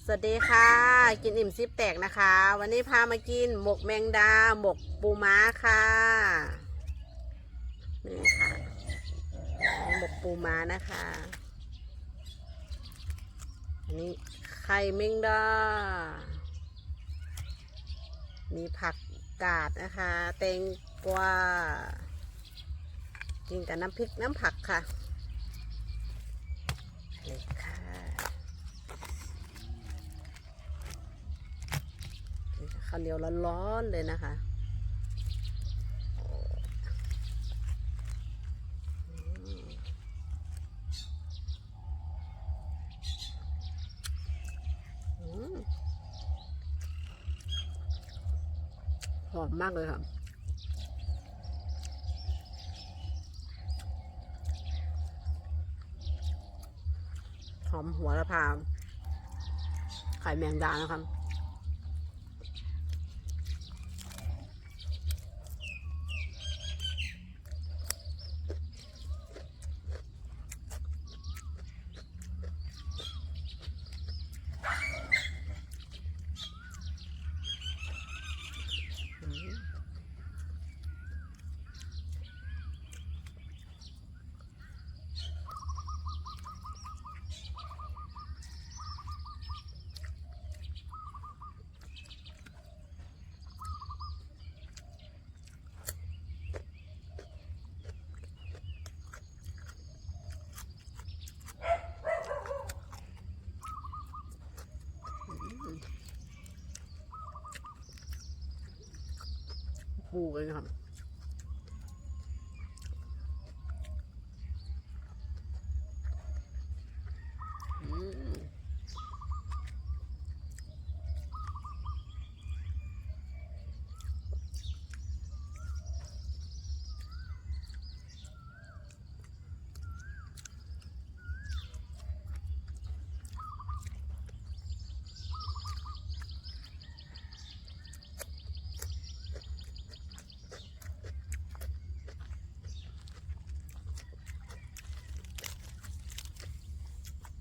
สวัสดีค่ะกินอิ่มซิปแตกนะคะ วันนี้พามากินหมกแมงดาหมกปูม้าค่ะนี่ค่ะหมกปูม้านะคะอันนี้ไข่แมงดามีผักกาดนะคะแตงกวากินกับน้ำพริกน้ำผักค่ะนี่ค่ะข้าวเหนียวร้อนๆเลยนะคะหอมมากเลยค่ะหอมหัวละพาไข่แมงดานะคะปูเลยนะครับ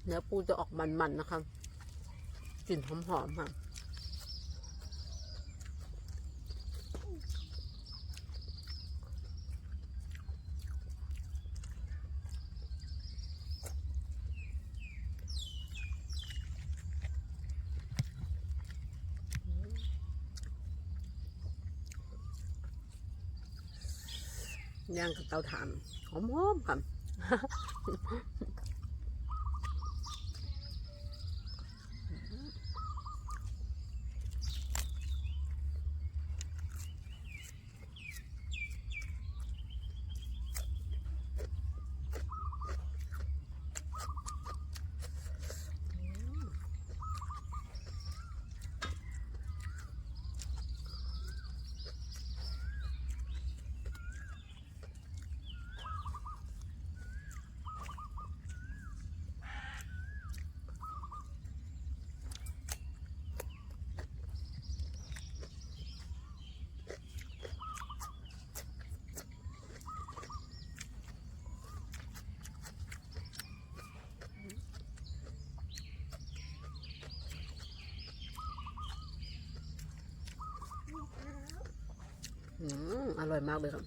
เนื้อปูจะออกมันๆนะคะกลิ่นหอมๆค่ะย่างกับเตาถ่านหอมๆค่ะอร่อยมากเลยครับ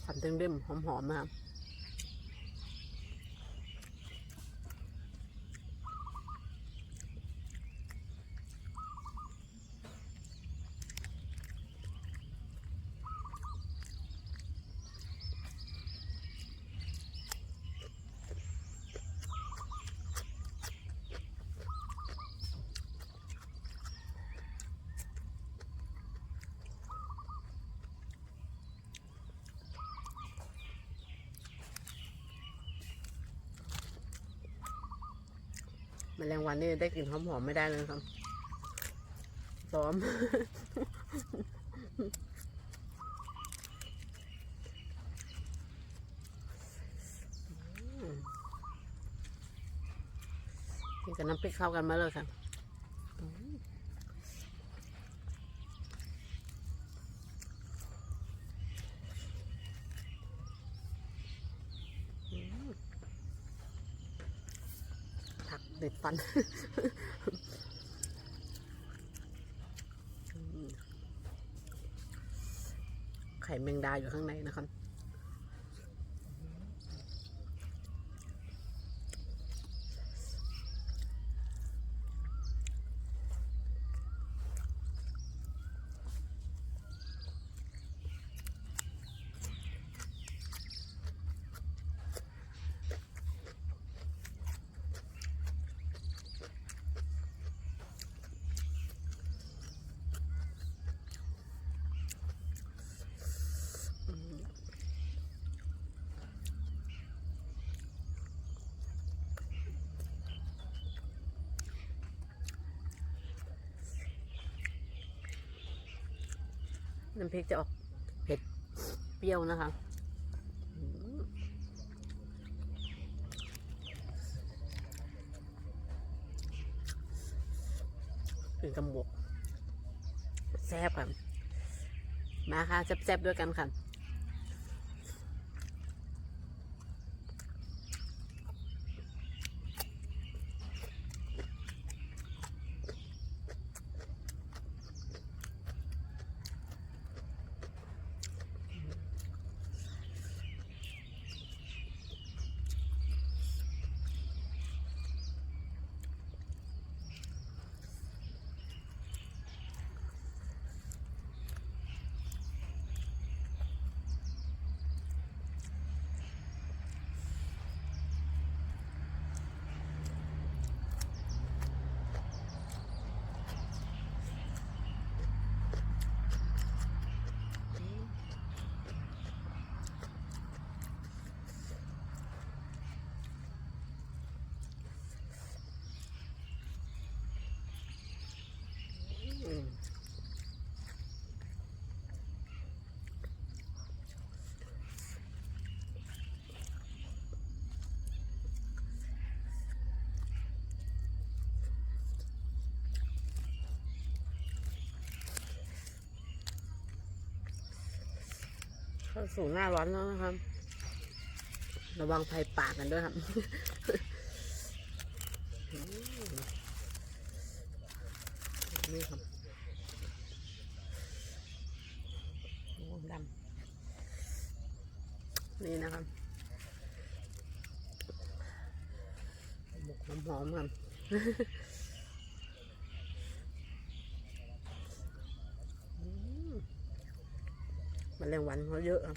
ผัดเด้งๆหอมๆนะครับแมลงวันนี่ได้กลิ่นหอมๆไม่ได้เลยครับซ้อมกินกับน้ำพริกเข้ากันมาเลยค่ะ เด็ดฟัน ไข่แมงดาอยู่ข้างในนะครับน้ำพริกจะออกเผ็ดเปรี้ยวนะคะเป็นกระหมกแซ่บค่ะมาค่ะแซ่บๆด้วยกันค่ะเข้าสู่หน้าร้อนแล้วนะครับระวังภัยป่ากันด้วยครับนี่ครับดำนี่นะครับหมกหอมๆครับแมลงวันเขาเยอะครับ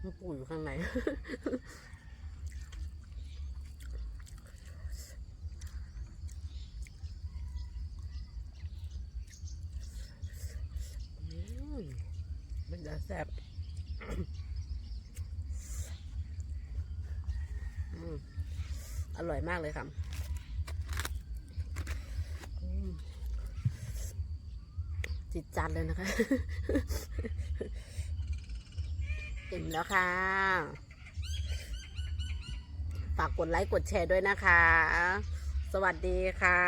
มันปูอยู่ข้างในมันจะแซ่บอร่อยมากเลยค่ะจิตจัดเลยนะคะอิ่มแล้วค่ะฝากกดไลค์กดแชร์ด้วยนะคะสวัสดีค่ะ